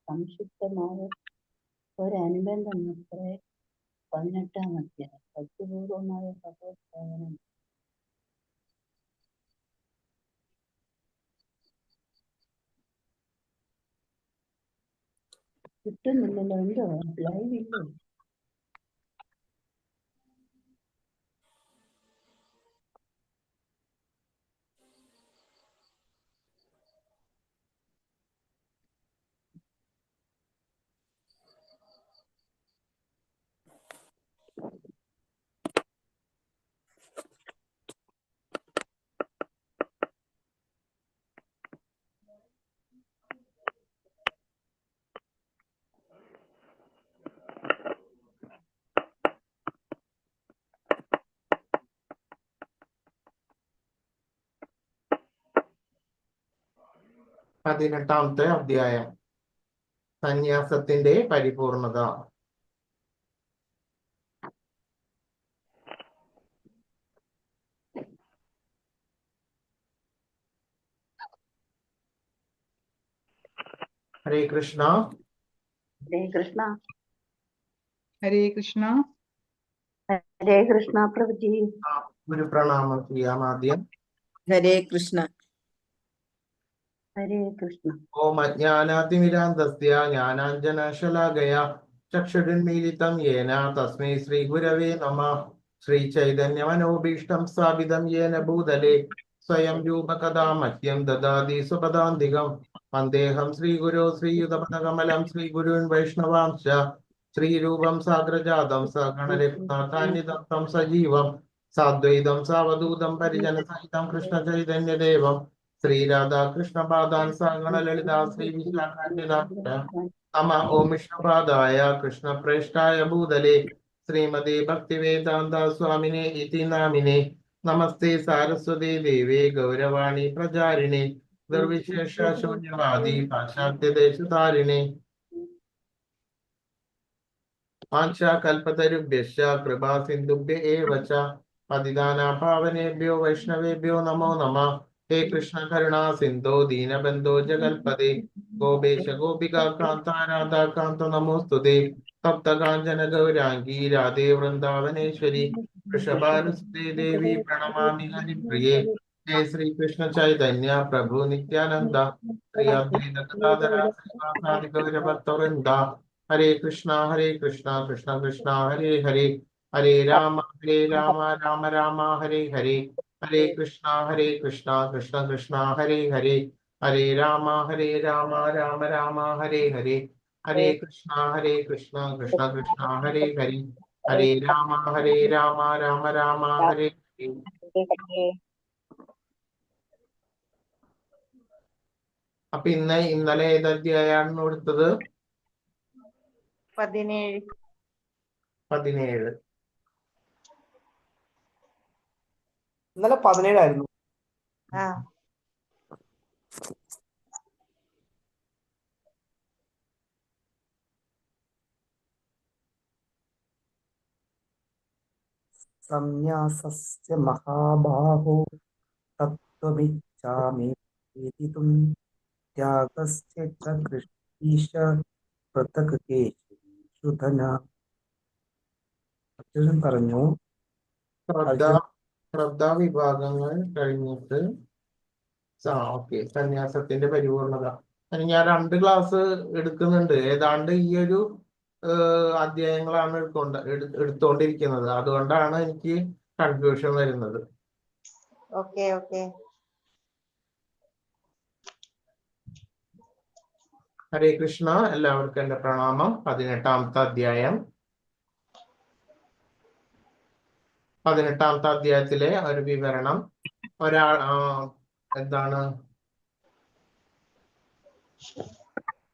സംക്ഷിപ്തമായ ഒരനുബന്ധം അത്രേ 18-ാം അധ്യായം. ഭക്തിപൂർവമായ സഹോദരനം. കിട്ടുന്നില്ലല്ലോ, എന്തോ ലൈവ് ഇല്ലേ? പതിനെട്ടാമത്തെ അധ്യായം, സന്യാസത്തിന്റെ പരിപൂർണത. ഹരേ കൃഷ്ണ. ഹരേ കൃഷ്ണ. ഹരേ കൃഷ്ണ. ഹരേ കൃഷ്ണ പ്രഭുജി. ഒരു പ്രണാമം ചെയ്യാം ആദ്യം. ഹരേ കൃഷ്ണ. ഹരേ കൃഷ്ണ. ഓം അജ്ഞാനാതിമിരാന്തസ്യ ജ്ഞാനാഞ്ജനശലാകയാ ചക്ഷുരുന്മീലിതം യേന തസ്മൈ ശ്രീ ഗുരവേ നമഃ. ശ്രീ ചൈതന്യമനോഭീഷ്ടം സ്ഥാപിതം യേന ഭൂതലേ സ്വയം രൂപകഥാ മഹ്യം ദദാതി സ്വപദാന്തികം. വന്ദേഹം ശ്രീഗുരോ ശ്രീയുതപദകമലം ശ്രീഗുരുൻ വൈഷ്ണവാംശ ശ്രീരൂപം സാഗ്രജാതം സഗണരഘുനാഥാന്വിതം സജീവം സാദ്വൈതം സാവധൂതം പരിജനസഹിതം കൃഷ്ണ ചൈതന്യദേവം ശ്രീരാധാകൃഷ്ണപാദാൻ സഗണ ലളിതാ ശ്രീ നമ. ഓം വിഷ്ണുപാദായ കൃഷ്ണപ്രേഷ്ഠായ ഭൂതലേ ശ്രീമതേ ഭക്തിവേദാന്ത സ്വാമിനെ ഇതി നാമിനെ. നമസ്തേ സാരസ്വതേ ദേവേ ഗൗരവാണി പ്രചാരിണേ നിർവിശേഷ ശൂന്യവാദി പാശ്ചാത്യദേശധാരിണേ. വാഞ്ചാകൽപതരുഭ്യശ്ച കൃപാ സിന്ധുഭ്യ ഏവ ച പതിതാനാം പാവനേഭ്യോ വൈഷ്ണവേഭ്യോ നമോ നമഃ. ഹേ കൃഷ്ണ കരുണാ സിന്ധോ ദീനബന്ധോ ജഗൽപദേ ഗോപേശ ഗോപികാ കാന്ത രാധാകാന്ത നമോസ്തുതേ. തപ്ത കാഞ്ചന ഗൗരാംഗീ രാധേ വൃന്ദാവനേശ്വരി വൃഷഭാനുസുതേ ദേവി പ്രണമാമി ഹരിപ്രിയേ. ജയ ശ്രീ കൃഷ്ണ ചൈതന്യ പ്രഭു നിത്യാനന്ദ ശ്രീ അദ്വൈത ഗദാധര ശ്രീവാസാദി ഗൗരഭക്തവൃന്ദ. ഹരേ കൃഷ്ണ കൃഷ്ണ കൃഷ്ണ ഹരേ ഹരേ ഹരേ രാമ രാമ രാമ ഹരേ ഹരേ. ഹരേ കൃഷ്ണ കൃഷ്ണ കൃഷ്ണ ഹരേ ഹരേ ഹരേ രാമ രാമ രാമ ഹരേ ഹരേ. ഹരേ കൃഷ്ണ കൃഷ്ണ കൃഷ്ണ ഹരേ ഹരേ ഹരേ രാമ രാമ രാമ ഹരേ ഹരേ. അപ്പൊ ഇന്നലെ ഏത് അധ്യായമാണ് കൊടുത്തത്? 17. ഇന്നലെ 17 ആയിരുന്നു. സന്യാസസ്യ മഹാബാഹോ തത്വമിച്ഛാമി വേദിതും ത്യാഗസ്യ ച കൃഷ്ണീശ പൃഥക് കേശുധന. അർജുനൻ പറഞ്ഞു, ശ്രദ്ധാ വിഭാഗങ്ങൾ കഴിഞ്ഞിട്ട് ഓക്കെ, സന്യാസത്തിന്റെ പരിപൂർണത. ഞാൻ 2 ക്ലാസ് എടുക്കുന്നുണ്ട്. ഏതാണ്ട് ഈ ഒരു അധ്യായങ്ങളാണ് എടുത്തോണ്ടിരിക്കുന്നത്. അതുകൊണ്ടാണ് എനിക്ക് കൺഫ്യൂഷൻ വരുന്നത്. ഹരേ കൃഷ്ണ. എല്ലാവർക്കും എന്റെ പ്രണാമം. 18-ാമത്തെ അധ്യായം. 18-ാമത്തെ അധ്യായത്തിലെ ഒരു വിവരണം. എന്താണ്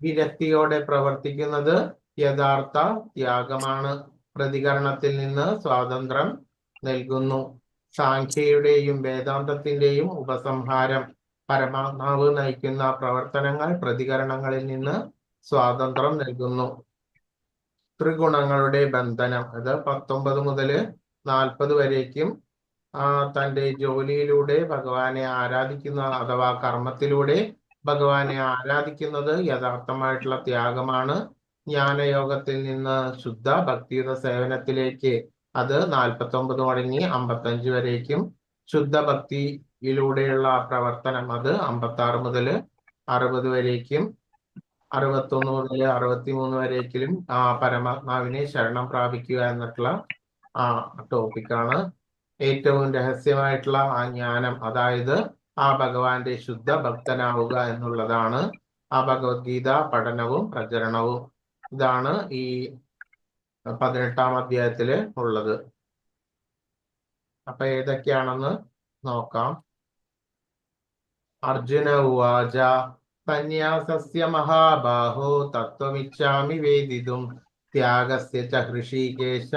വിരക്തിയോടെ പ്രവർത്തിക്കുന്നത് യഥാർത്ഥ ത്യാഗമാണ്. പ്രതികരണത്തിൽ നിന്ന് സ്വാതന്ത്ര്യം നൽകുന്നു. സാഖ്യയുടെയും വേദാന്തത്തിന്റെയും ഉപസംഹാരം. പരമാത്മാവ് നയിക്കുന്ന പ്രവർത്തനങ്ങൾ പ്രതികരണങ്ങളിൽ നിന്ന് സ്വാതന്ത്ര്യം നൽകുന്നു. ത്രിഗുണങ്ങളുടെ ബന്ധനം. അത് 19 മുതൽ 40 വരേക്കും തന്റെ ജോലിയിലൂടെ ഭഗവാനെ ആരാധിക്കുന്ന അഥവാ കർമ്മത്തിലൂടെ ഭഗവാനെ ആരാധിക്കുന്നത് യഥാർത്ഥമായിട്ടുള്ള ത്യാഗമാണ്. ജ്ഞാനയോഗത്തിൽ നിന്ന് ശുദ്ധ ഭക്തിയുടെ സേവനത്തിലേക്ക് അത് 49 തുടങ്ങി 55 വരേക്കും, ശുദ്ധ ഭക്തിയിലൂടെയുള്ള പ്രവർത്തനം അത് 56 മുതൽ 60 വരേക്കും, 61 മുതൽ 63 വരേക്കും പരമാത്മാവിനെ ശരണം പ്രാപിക്കുക എന്നിട്ടുള്ള ടോപ്പിക്കാണ്. ഏറ്റവും രഹസ്യമായിട്ടുള്ള ആ ജ്ഞാനം, അതായത് ആ ഭഗവാന്റെ ശുദ്ധ ഭക്തനാവുക എന്നുള്ളതാണ് ആ ഭഗവത്ഗീത പഠനവും പ്രചരണവും. ഇതാണ് ഈ 18-ാം അധ്യായത്തില് ഉള്ളത്. അപ്പൊ ഏതൊക്കെയാണെന്ന് നോക്കാം. അർജുന ഉവാച സന്യാസസ്യ മഹാബാഹോ തത്വമിച്ഛാമി വേദിതും ത്യാഗസ്യ ച ഹൃഷീകേശ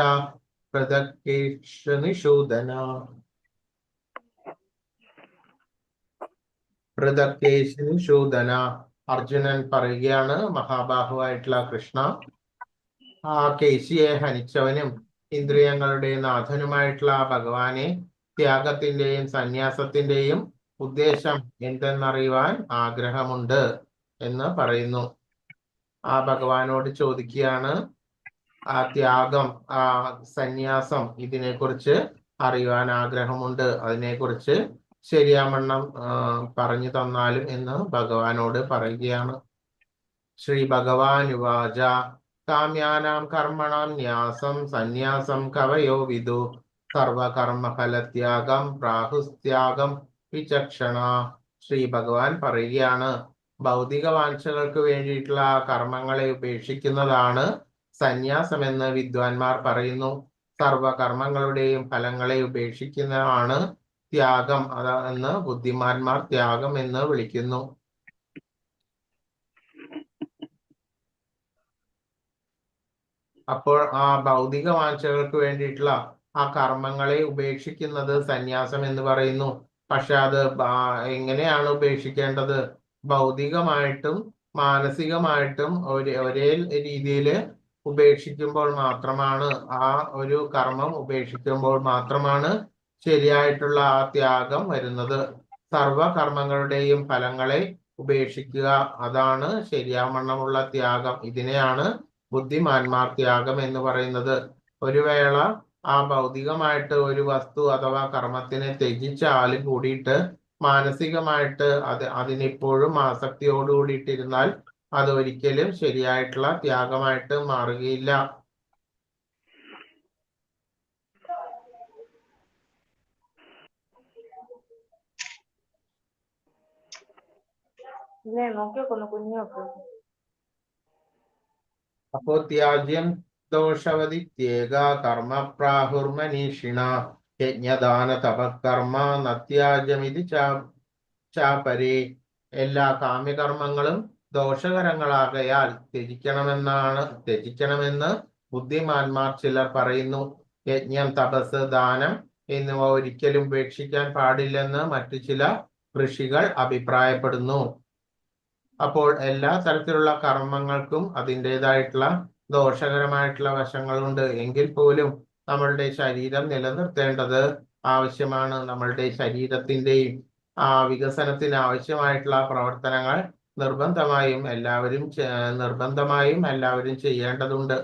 പൃഥക്കേശനിഷൂദന. അർജുനൻ പറയുകയാണ്, മഹാബാഹുവായിട്ടുള്ള കൃഷ്ണ, ആ കേശിയെ ഹനിച്ചവനും ഇന്ദ്രിയങ്ങളുടെ നാഥനുമായിട്ടുള്ള ഭഗവാനെ ത്യാഗത്തിന്റെയും സന്യാസത്തിന്റെയും ഉദ്ദേശം എന്തെന്നറിയുവാൻ ആഗ്രഹമുണ്ട് എന്ന് പറയുന്നു. ആ ഭഗവാനോട് ചോദിക്കുകയാണ്, ആ ത്യാഗം, ആ സന്യാസം, ഇതിനെക്കുറിച്ച് അറിയുവാൻ ആഗ്രഹമുണ്ട്, അതിനെക്കുറിച്ച് ശരിയാവണ്ണം പറഞ്ഞു തന്നാലും എന്ന് ഭഗവാനോട് പറയുകയാണ്. ശ്രീ ഭഗവാൻ ഉവാച കാമ്യാനാം കർമ്മണാം ന്യാസം സന്യാസം കവയോ വിദു സർവകർമ്മഫലത്യാഗം പ്രാഹുസ്ത്യാഗം വിചക്ഷണ. ശ്രീ ഭഗവാൻ പറയുകയാണ്, ഭൗതിക വാഞ്ഛകൾക്ക് വേണ്ടിയിട്ടുള്ള കർമ്മങ്ങളെ ഉപേക്ഷിക്കുന്നതാണ് സന്യാസമെന്ന് വിദ്വാൻമാർ പറയുന്നു. സർവകർമ്മങ്ങളുടെയും ഫലങ്ങളെ ഉപേക്ഷിക്കുന്നതാണ് ത്യാഗം എന്ന് ബുദ്ധിമാന്മാർ ത്യാഗം എന്ന് വിളിക്കുന്നു. അപ്പോൾ ആ ഭൗതിക വാഞ്ഛകൾക്ക് വേണ്ടിയിട്ടുള്ള ആ കർമ്മങ്ങളെ ഉപേക്ഷിക്കുന്നത് സന്യാസം എന്ന് പറയുന്നു. പക്ഷെ അത് എങ്ങനെയാണ് ഉപേക്ഷിക്കേണ്ടത്? ഭൗതികമായിട്ടും മാനസികമായിട്ടും ഒരേ രീതിയിൽ ഉപേക്ഷിക്കുമ്പോൾ മാത്രമാണ്, ആ ഒരു കർമ്മം ഉപേക്ഷിക്കുമ്പോൾ മാത്രമാണ് ശരിയായിട്ടുള്ള ആ ത്യാഗം വരുന്നത്. സർവകർമ്മങ്ങളുടെയും ഫലങ്ങളെ ഉപേക്ഷിക്കുക, അതാണ് ശരിയാവണ്ണമുള്ള ത്യാഗം. ഇതിനെയാണ് ബുദ്ധിമാന്മാർ ത്യാഗം എന്ന് പറയുന്നത്. ഒരു വേള ആ ഭൗതികമായിട്ട് ഒരു വസ്തു അഥവാ കർമ്മത്തിനെ ത്യജിച്ചാലും കൂടിയിട്ട് മാനസികമായിട്ട് അതിനിപ്പോഴും ആസക്തിയോട് കൂടിയിട്ടിരുന്നാൽ അത് ഒരിക്കലും ശരിയായിട്ടുള്ള ത്യാഗമായിട്ട് മാറുകയില്ല. അപ്പോ ത്യാജ്യം ദോഷവതിത്യേക കർമ്മ പ്രാഹുർമനീഷിണ യജ്ഞദാന തപകർമ്മ നത്യാജ്യമിതി ചാപരേ. എല്ലാ കാമ്യകർമ്മങ്ങളും ദോഷകരങ്ങളാകയാൽ ത്യജിക്കണമെന്ന് ബുദ്ധിമാന്മാർ ചിലർ പറയുന്നു. യജ്ഞം, തപസ്, ദാനം എന്നിവ ഒരിക്കലും ഉപേക്ഷിക്കാൻ പാടില്ലെന്ന് മറ്റു ചില ഋഷികൾ അഭിപ്രായപ്പെടുന്നു. അപ്പോൾ എല്ലാ തരത്തിലുള്ള കർമ്മങ്ങൾക്കും അതിൻ്റെതായിട്ടുള്ള ദോഷകരമായിട്ടുള്ള വശങ്ങളുണ്ട്. എങ്കിൽ പോലും നമ്മളുടെ ശരീരം നിലനിർത്തേണ്ടത് ആവശ്യമാണ്. നമ്മളുടെ ശരീരത്തിൻ്റെയും വികസനത്തിന് ആവശ്യമായിട്ടുള്ള പ്രവർത്തനങ്ങൾ നിർബന്ധമായും എല്ലാവരും ചെയ്യേണ്ടതുണ്ട്.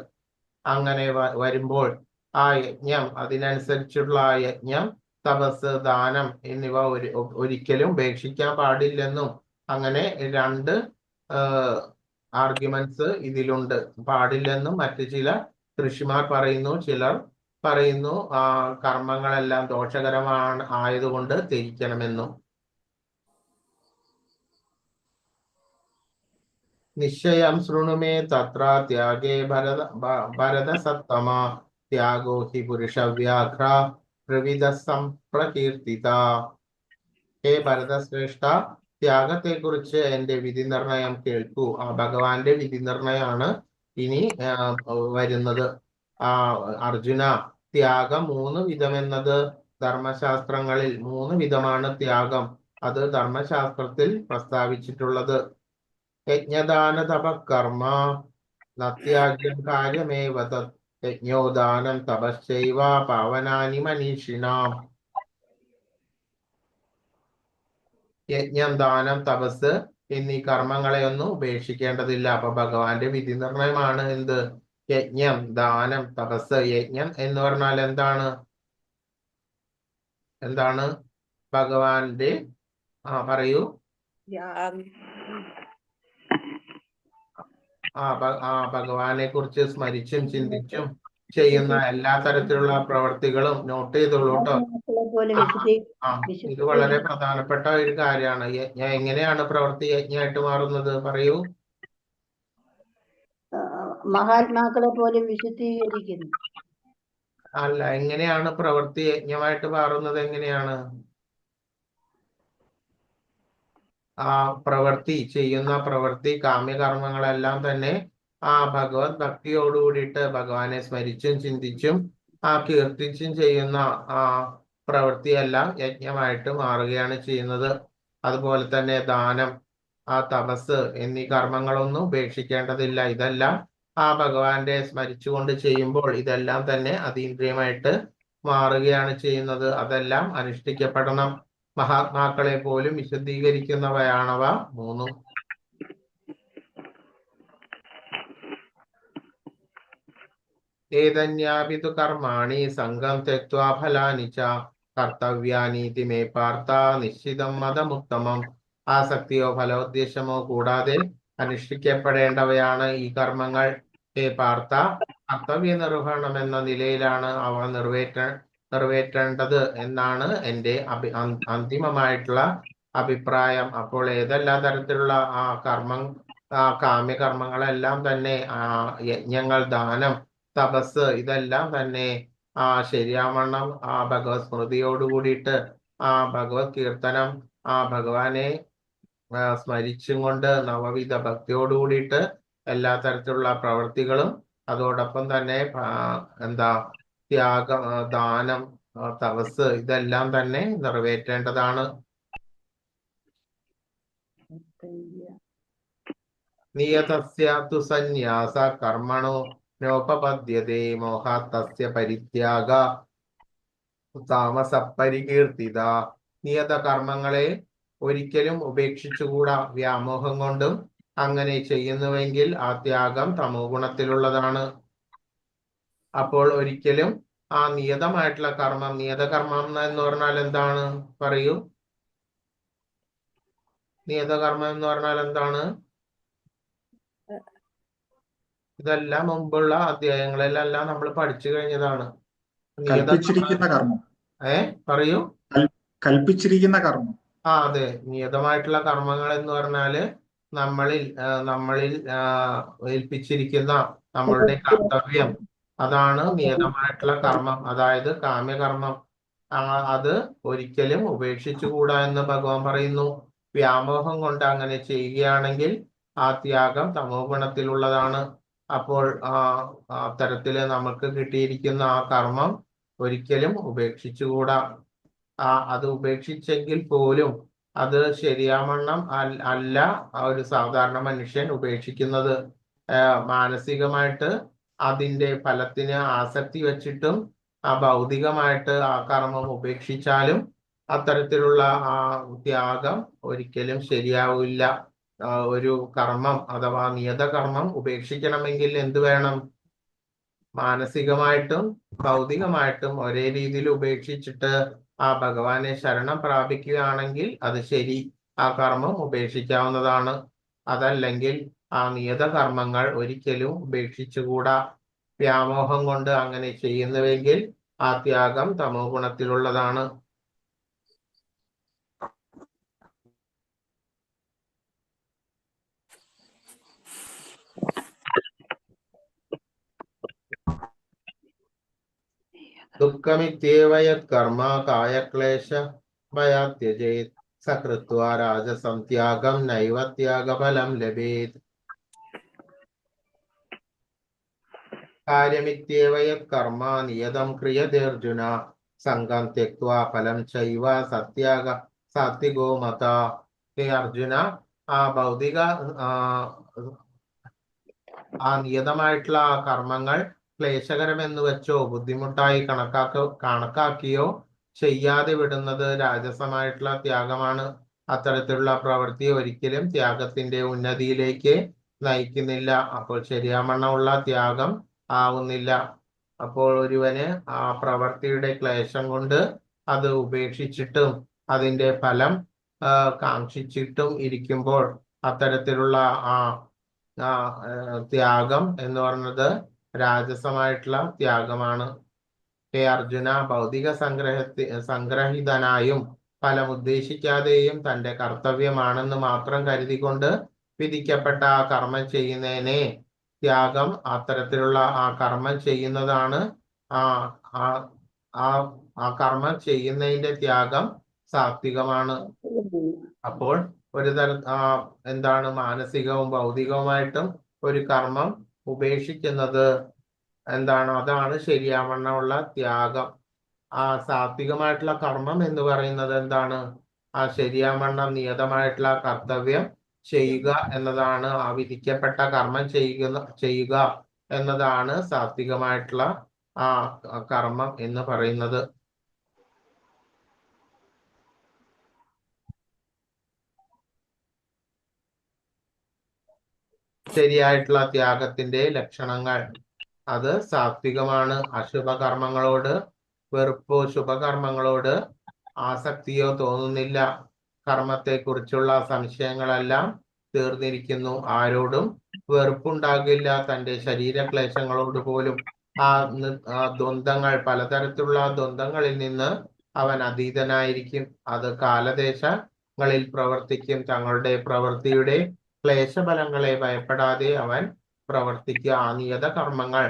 അങ്ങനെ വരുമ്പോൾ ആ യജ്ഞം, അതിനനുസരിച്ചുള്ള ആ യജ്ഞം, തപസ്, ദാനം എന്നിവ ഒരിക്കലും ഉപേക്ഷിക്കാൻ പാടില്ലെന്നും, അങ്ങനെ രണ്ട് ആർഗ്യുമെന്റ്സ് ഇതിലുണ്ട്. പാടില്ലെന്നും മറ്റു ചില ഋഷിമാർ പറയുന്നു. ചിലർ പറയുന്നു കർമ്മങ്ങളെല്ലാം ദോഷകരമാണ് ആയതുകൊണ്ട് ത്യജിക്കണമെന്നും. നിശ്ചയം ശൃണുമേ തത്ര ത്യാഗേ ഭരതസത്തമ ത്യാഗോ ഹി പുരുഷവ്യാഘ്ര ത്രിവിധ സംപ്രകീർത്തിത. ഹേ ഭരതശ്രേഷ്ഠ, ത്യാഗത്തെ കുറിച്ച് എന്റെ വിധി നിർണയം കേൾക്കൂ. ആ ഭഗവാന്റെ വിധി നിർണയമാണ് ഇനി വരുന്നത്. അർജുന, ത്യാഗം 3 വിധമെന്നത് ധർമ്മശാസ്ത്രങ്ങളിൽ 3 വിധമാണ് ത്യാഗം. അത് ധർമ്മശാസ്ത്രത്തിൽ പ്രസ്താവിച്ചിട്ടുള്ളത്. യജ്ഞദാന തപകർമ്മ നത്യാജ്യം കാര്യമേവ തത് യജ്ഞോദാനം തപശ്ചൈവ പാവനാനി മനീഷിണാം. യജ്ഞം, ദാനം, തപസ് എന്നീ കർമ്മങ്ങളെ ഒന്നും ഉപേക്ഷിക്കേണ്ടതില്ല. അപ്പൊ ഭഗവാന്റെ വിധി നിർണയമാണ് എന്ത്? യജ്ഞം, ദാനം, തപസ്. യജ്ഞം എന്ന് പറഞ്ഞാൽ എന്താണ്? എന്താണ് ഭഗവാന്റെ പറയൂ. ഭഗവാനെ കുറിച്ച് സ്മരിച്ചും ചിന്തിച്ചും ചെയ്യുന്ന എല്ലാ തരത്തിലുള്ള പ്രവർത്തികളും നോട്ട് ചെയ്തോളൂ കേട്ടോ. മഹാത്മാക്കളെ പോലെ ഇത് വളരെ പ്രധാനപ്പെട്ട ഒരു കാര്യമാണ്. എങ്ങനെയാണ് പ്രവൃത്തി യജ്ഞമായിട്ട് മാറുന്നത്? പറയൂ. മഹാത്മാക്കളെ പോലും വിശുദ്ധീകരിക്കുന്നു. അല്ല, എങ്ങനെയാണ് പ്രവൃത്തി യജ്ഞമായിട്ട് മാറുന്നത്? എങ്ങനെയാണ് ചെയ്യുന്ന പ്രവൃത്തി കാമ്യകർമ്മങ്ങളെല്ലാം തന്നെ ഭഗവത് ഭക്തിയോടുകൂടിയിട്ട് ഭഗവാനെ സ്മരിച്ചും ചിന്തിച്ചും കീർത്തിച്ചും ചെയ്യുന്ന പ്രവൃത്തിയെല്ലാം യജ്ഞമായിട്ട് മാറുകയാണ് ചെയ്യുന്നത്. അതുപോലെ തന്നെ ദാനം, തപസ് എന്നീ കർമ്മങ്ങളൊന്നും ഉപേക്ഷിക്കേണ്ടതില്ല. ഇതെല്ലാം ഭഗവാന്റെ സ്മരിച്ചുകൊണ്ട് ചെയ്യുമ്പോൾ ഇതെല്ലാം തന്നെ അതീന്ദ്രിയമായിട്ട് മാറുകയാണ് ചെയ്യുന്നത്. അതെല്ലാം അനുഷ്ഠിക്കപ്പെടണം. മഹാത്മാക്കളെ പോലും വിശദീകരിക്കുന്നവയാണവ മൂന്നും. ഏതന്യാപിതു കർമാണി സംഘം ത്യക്ത്വാ ഫലാനി ച കർത്തവ്യാനീതി മേ പാർത്ഥ നിശ്ചിതം മതമുത്തമം. ആസക്തിയോ ഫലോദ്ദേശമോ കൂടാതെ അനുഷ്ഠിക്കപ്പെടേണ്ടവയാണ് ഈ കർമ്മങ്ങൾ. ഹേ പാർത്ഥ, കർത്തവ്യ നിർവഹണം എന്ന നിലയിലാണ് അവ നിറവേറ്റേണ്ടത് എന്നാണ് എൻ്റെ അന്തിമമായിട്ടുള്ള അഭിപ്രായം. അപ്പോൾ ഏതെല്ലാ തരത്തിലുള്ള കാമ്യകർമ്മങ്ങളെല്ലാം തന്നെ യജ്ഞങ്ങൾ, ദാനം, തപസ് ഇതെല്ലാം തന്നെ ശരിയാവണ്ണം ഭഗവത് സ്മൃതിയോട് കൂടിയിട്ട് ഭഗവത് കീർത്തനം, ഭഗവാനെ സ്മരിച്ചും കൊണ്ട് നവവിധ ഭക്തിയോട് കൂടിയിട്ട് എല്ലാ തരത്തിലുള്ള പ്രവൃത്തികളും, അതോടൊപ്പം തന്നെ ത്യാഗം, ദാനം, തപസ് ഇതെല്ലാം തന്നെ നിറവേറ്റേണ്ടതാണ്. നിയതസ്യ തു സന്യാസ കർമ്മണോ നോപപദ്യതേ മോഹാത്തസ്യ പരിത്യാഗ താമസ പരികീർത്തിത. നിയത കർമ്മങ്ങളെ ഒരിക്കലും ഉപേക്ഷിച്ചുകൂടാ. വ്യാമോഹം കൊണ്ടും അങ്ങനെ ചെയ്യുന്നുവെങ്കിൽ ആ ത്യാഗം തമോ ഗുണത്തിലുള്ളതാണ്. അപ്പോൾ ഒരിക്കലും നിയതമായിട്ടുള്ള കർമ്മം, നിയതകർമ്മം എന്ന് പറഞ്ഞാൽ എന്താണ്? പറയൂ. നിയതകർമ്മം എന്ന് പറഞ്ഞാൽ എന്താണ്? ഇതെല്ലാം മുമ്പുള്ള അധ്യായങ്ങളിലെല്ലാം നമ്മൾ പഠിച്ചു കഴിഞ്ഞതാണ്. കൽപ്പിച്ചിരിക്കുന്ന കർമ്മം. പറയൂ. കൽപ്പിച്ചിരിക്കുന്ന കർമ്മം. അതെ. നിയതമായിട്ടുള്ള കർമ്മങ്ങൾ എന്ന് പറഞ്ഞാല് നമ്മളിൽ ഏൽപ്പിച്ചിരിക്കുന്ന നമ്മളുടെ കർത്തവ്യം, അതാണ് നിയതമായിട്ടുള്ള കർമ്മം. അതായത് കാമ്യകർമ്മം. അത് ഒരിക്കലും ഉപേക്ഷിച്ചുകൂടാ എന്ന് ഭഗവാൻ പറയുന്നു. വ്യാമോഹം കൊണ്ട് അങ്ങനെ ചെയ്യുകയാണെങ്കിൽ ആ ത്യാഗം തമോ ഗുണത്തിലുള്ളതാണ്. അപ്പോൾ അത്തരത്തില് നമുക്ക് കിട്ടിയിരിക്കുന്ന ആ കർമ്മം ഒരിക്കലും ഉപേക്ഷിച്ചുകൂടാ. അത് ഉപേക്ഷിച്ചെങ്കിൽ പോലും അത് ശരിയാവണ്ണം അല്ല ഒരു സാധാരണ മനുഷ്യൻ ഉപേക്ഷിക്കുന്നത്. മാനസികമായിട്ട് അതിന്റെ ഫലത്തിന് ആസക്തി വെച്ചിട്ടും ഭൗതികമായിട്ട് ആ കർമ്മം ഉപേക്ഷിച്ചാലും അത്തരത്തിലുള്ള ത്യാഗം ഒരിക്കലും ശരിയാവില്ല. ഒരു കർമ്മം അഥവാ നിയതകർമ്മം ഉപേക്ഷിക്കണമെങ്കിൽ എന്ത് വേണം? മാനസികമായിട്ടും ഭൗതികമായിട്ടും ഒരേ രീതിയിൽ ഉപേക്ഷിച്ചിട്ട് ഭഗവാനെ ശരണം പ്രാപിക്കുകയാണെങ്കിൽ അത് ശരി, ആ കർമ്മം ഉപേക്ഷിക്കാവുന്നതാണ്. അതല്ലെങ്കിൽ നിയത കർമ്മങ്ങൾ ഒരിക്കലും ഉപേക്ഷിച്ചുകൂടാ. വ്യാമോഹം കൊണ്ട് അങ്ങനെ ചെയ്യുന്നുവെങ്കിൽ ആ ത്യാഗം തമോ ഗുണത്തിലുള്ളതാണ്. ദുഃഖമിത്യേവ യത്കർമ്മ കായക്ലേശ ഭയാത്യജേത് സകൃത്വാ രാജസം ത്യാഗം നൈവ ത്യാഗഫലം ലഭേത്. കാര്യമിത്യേവ യത്കർമ്മ നിയതം ക്രിയതേർജുന സംഘം ത്യക്ത്വാ ഫലം ചൈവ സാത്വികോ മത. ഹേ അർജുന, ഭൗതിക നിയതമായിട്ടുള്ള കർമ്മങ്ങൾ ക്ലേശകരമെന്ന് വെച്ചോ ബുദ്ധിമുട്ടായി കണക്കാക്കിയോ ചെയ്യാതെ വിടുന്നത് രാജസമായിട്ടുള്ള ത്യാഗമാണ്. അത്തരത്തിലുള്ള പ്രവൃത്തി ഒരിക്കലും ത്യാഗത്തിന്റെ ഉന്നതിയിലേക്ക് നയിക്കുന്നില്ല. അപ്പോൾ ശരിയാവണ്ണമുള്ള ത്യാഗം ആവുന്നില്ല. അപ്പോൾ ഒരുവന് ആ പ്രവൃത്തിയുടെ ക്ലേശം കൊണ്ട് അത് ഉപേക്ഷിച്ചിട്ടും അതിന്റെ ഫലം കാക്ഷിച്ചിട്ടും ഇരിക്കുമ്പോൾ അത്തരത്തിലുള്ള ആ ത്യാഗം എന്ന് പറയുന്നത് രാജസമായിട്ടുള്ള ത്യാഗമാണ്. ഹേ അർജുന, ഭൗതിക സംഗ്രഹിതനായും ഫലം ഉദ്ദേശിക്കാതെയും തന്റെ കർത്തവ്യമാണെന്ന് മാത്രം കരുതിക്കൊണ്ട് വിധിക്കപ്പെട്ട ആ കർമ്മം ചെയ്യുന്നതിനെ ത്യാഗം, അത്തരത്തിലുള്ള ആ കർമ്മം ചെയ്യുന്നതാണ് ആ കർമ്മം ചെയ്യുന്നതിന്റെ ത്യാഗം സാത്വികമാണ്. അപ്പോൾ ഒരു എന്താണ് മാനസികവും ഭൗതികവുമായിട്ടും ഒരു കർമ്മം ഉപേക്ഷിക്കുന്നത് എന്താണ്? അതാണ് ശരിയാവണ്ണമുള്ള ത്യാഗം. ആ സാത്വികമായിട്ടുള്ള കർമ്മം എന്ന് പറയുന്നത് എന്താണ്? ആ ശരിയാവണ്ണം നിയതമായിട്ടുള്ള കർത്തവ്യം ചെയ്യുക എന്നതാണ്. ആ വിധിക്കപ്പെട്ട കർമ്മം ചെയ്യുക എന്നതാണ് സാത്വികമായിട്ടുള്ള ആ കർമ്മം എന്ന് പറയുന്നത്. ശരിയായിട്ടുള്ള ത്യാഗത്തിന്റെ ലക്ഷണങ്ങൾ: അത് സാത്വികമാണ്. അശുഭകർമ്മങ്ങളോട് വെറുപ്പോ ശുഭകർമ്മങ്ങളോട് ആസക്തിയോ തോന്നുന്നില്ല. കർമ്മത്തെക്കുറിച്ചുള്ള സംശയങ്ങളെല്ലാം തീർന്നിരിക്കുന്നു. ആരോടും വെറുപ്പുണ്ടാകില്ല. തന്റെ ശരീരക്ലേശങ്ങളോട് പോലും ദ്വന്ദ്ങ്ങൾ, പലതരത്തിലുള്ള ദ്വന്ദ്ങ്ങളിൽ നിന്ന് അവൻ അതീതനായിരിക്കും. അത് കാലദേശങ്ങളിൽ പ്രവർത്തിക്കും. തങ്ങളുടെ പ്രവൃത്തിയുടെ ക്ലേശഫലങ്ങളെ ഭയപ്പെടാതെ അവൻ പ്രവർത്തിക്കുക. ആ നിയത കർമ്മങ്ങൾ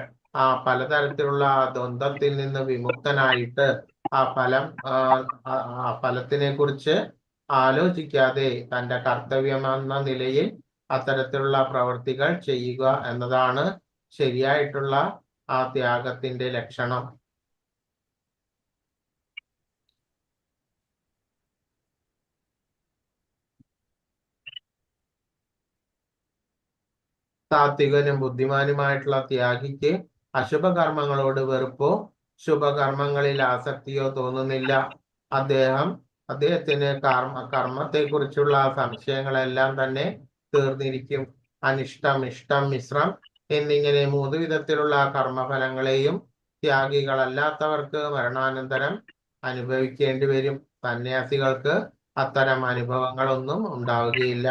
പലതരത്തിലുള്ള ദ്വന്ദ്ത്തിൽ നിന്ന് വിമുക്തനായിട്ട് ആ ഫലത്തിനെ കുറിച്ച് ആലോചിക്കാതെ തന്റെ കർത്തവ്യമെന്ന നിലയിൽ അത്തരത്തിലുള്ള പ്രവൃത്തികൾ ചെയ്യുക എന്നതാണ് ശരിയായിട്ടുള്ള ആ ത്യാഗത്തിന്റെ ലക്ഷണം. സാത്വികനും ബുദ്ധിമാനുമായിട്ടുള്ള ത്യാഗിക്ക് അശുഭകർമ്മങ്ങളോട് വെറുപ്പോ ശുഭകർമ്മങ്ങളിൽ ആസക്തിയോ തോന്നുന്നില്ല. അദ്ദേഹത്തിന് കർമ്മത്തെക്കുറിച്ചുള്ള സംശയങ്ങളെല്ലാം തന്നെ തീർന്നിരിക്കും. അനിഷ്ടം, ഇഷ്ടം, മിശ്രം എന്നിങ്ങനെ 3 വിധത്തിലുള്ള കർമ്മഫലങ്ങളെയും ത്യാഗികളല്ലാത്തവർക്ക് മരണാനന്തരം അനുഭവിക്കേണ്ടി വരും. സന്യാസികൾക്ക് അത്തരം അനുഭവങ്ങളൊന്നും ഉണ്ടാവുകയില്ല.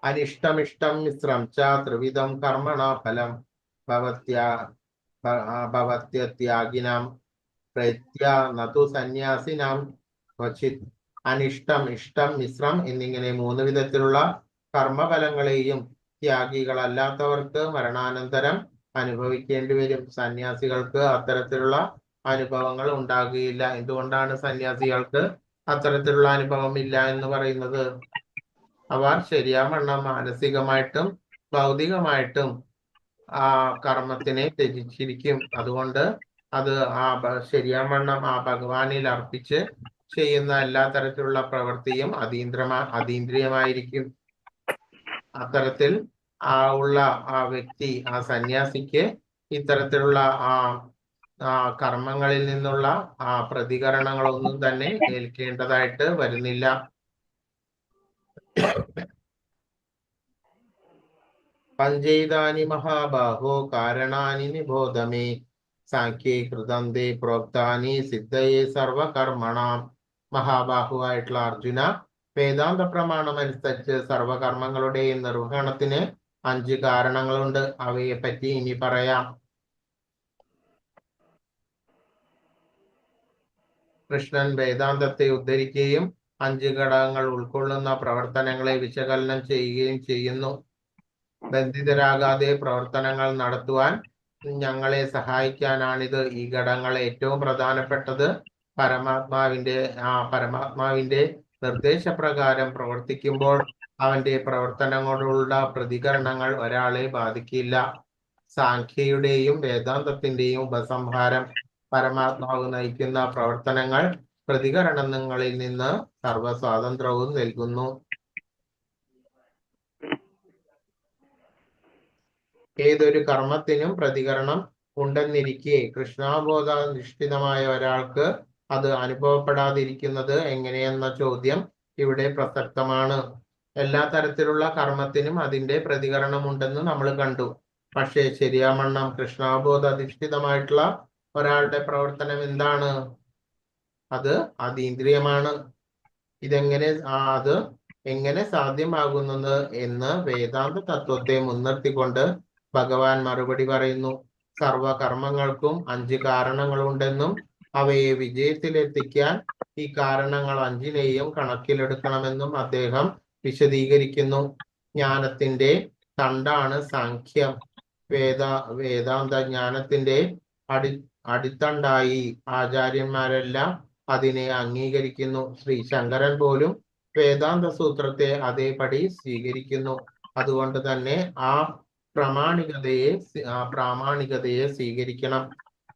അനിഷ്ടമിഷ്ടം മിശ്രം ച ത്രിവിധം കർമ്മണ ഫലം ഭവത്യാഗിനാം പ്രത്യ നതു സന്യാസിനാം ക്വചിത്. അനിഷ്ടം, ഇഷ്ടം, മിശ്രം എന്നിങ്ങനെ 3 വിധത്തിലുള്ള കർമ്മഫലങ്ങളെയും ത്യാഗികളല്ലാത്തവർക്ക് മരണാനന്തരം അനുഭവിക്കേണ്ടി വരും. സന്യാസികൾക്ക് അത്തരത്തിലുള്ള അനുഭവങ്ങൾ ഉണ്ടാകുകയില്ല. എന്തുകൊണ്ടാണ് സന്യാസികൾക്ക് അത്തരത്തിലുള്ള അനുഭവം ഇല്ല എന്ന് പറയുന്നത്? അവർ ശരിയാവണ്ണം മാനസികമായിട്ടും ഭൗതികമായിട്ടും ആ കർമ്മത്തിനെ ത്യജിച്ചിരിക്കും. അതുകൊണ്ട് അത് ശരിയാവണ്ണം ഭഗവാനിൽ അർപ്പിച്ച് ചെയ്യുന്ന എല്ലാ തരത്തിലുള്ള പ്രവൃത്തിയും അതീന്ദ്രിയമായിരിക്കും. അത്തരത്തിൽ ഉള്ള വ്യക്തി, സന്യാസിക്ക് ഇത്തരത്തിലുള്ള കർമ്മങ്ങളിൽ നിന്നുള്ള പ്രതികരണങ്ങളൊന്നും തന്നെ ഏൽക്കേണ്ടതായിട്ട് വരുന്നില്ല. പഞ്ചൈതാനി മഹാബാഹോ കാരണാനി നിബോധമേ സാഖ്യേ കൃതം തേ പ്രോക്താനി സിദ്ധയേ സർവകർമ്മണാം. മഹാബാഹുവായിട്ടുള്ള അർജുന, വേദാന്ത പ്രമാണം അനുസരിച്ച് സർവകർമ്മങ്ങളുടെയും നിർവഹണത്തിന് 5 കാരണങ്ങളുണ്ട്. അവയെ പറ്റി ഇനി പറയാം. കൃഷ്ണൻ വേദാന്തത്തെ ഉദ്ധരിക്കുകയും 5 ഘടകങ്ങൾ ഉൾക്കൊള്ളുന്ന പ്രവർത്തനങ്ങളെ വിശകലനം ചെയ്യുകയും ചെയ്യുന്നു. ബന്ധിതരാകാതെ പ്രവർത്തനങ്ങൾ നടത്തുവാൻ ഞങ്ങളെ സഹായിക്കാനാണിത്. ഈ ഘടകങ്ങൾ ഏറ്റവും പ്രധാനപ്പെട്ടത് പരമാത്മാവിന്റെ നിർദ്ദേശപ്രകാരം പ്രവർത്തിക്കുമ്പോൾ അവന്റെ പ്രവർത്തനങ്ങളോടുള്ള പ്രതികരണങ്ങൾ ഒരാളെ ബാധിക്കില്ല. സാഖ്യയുടെയും വേദാന്തത്തിന്റെയും ഉപസംഹാരം: പരമാത്മാവ് നയിക്കുന്ന പ്രവർത്തനങ്ങൾ പ്രതികരണങ്ങളിൽ നിന്ന് സർവസ്വാതന്ത്ര്യവും നൽകുന്നു. ഏതൊരു കർമ്മത്തിനും പ്രതികരണം ഉണ്ടെന്നിരിക്കെ കൃഷ്ണാബോധാധിഷ്ഠിതമായ ഒരാൾക്ക് അത് അനുഭവപ്പെടാതിരിക്കുന്നത് എങ്ങനെയെന്ന ചോദ്യം ഇവിടെ പ്രസക്തമാണ്. എല്ലാ തരത്തിലുള്ള കർമ്മത്തിനും അതിന്റെ പ്രതികരണമുണ്ടെന്ന് നമ്മൾ കണ്ടു. പക്ഷേ ശരിയാമണ്ണം കൃഷ്ണാബോധ അധിഷ്ഠിതമായിട്ടുള്ള ഒരാളുടെ പ്രവർത്തനം എന്താണ്? അത് അതീന്ദ്രിയമാണ്. അത് എങ്ങനെ സാധ്യമാകുന്നത് എന്ന് വേദാന്ത തത്വത്തെ മുൻനിർത്തിക്കൊണ്ട് ഭഗവാൻ മറുപടി പറയുന്നു. സർവകർമ്മങ്ങൾക്കും 5 കാരണങ്ങളുണ്ടെന്നും അവയെ വിജയത്തിലെത്തിക്കാൻ ഈ കാരണങ്ങൾ 5നെയും കണക്കിലെടുക്കണമെന്നും അദ്ദേഹം വിശദീകരിക്കുന്നു. ജ്ഞാനത്തിന്റെ തണ്ടാണ് സാഖ്യം. വേദാന്ത ജ്ഞാനത്തിന്റെ അടിത്തണ്ടായി ആചാര്യന്മാരെല്ലാം അതിനെ അംഗീകരിക്കുന്നു. ശ്രീ ശങ്കരൻ പോലും വേദാന്ത സൂത്രത്തെ അതേപടി സ്വീകരിക്കുന്നു. അതുകൊണ്ട് തന്നെ ആ പ്രാമാണികതയെ സ്വീകരിക്കണം.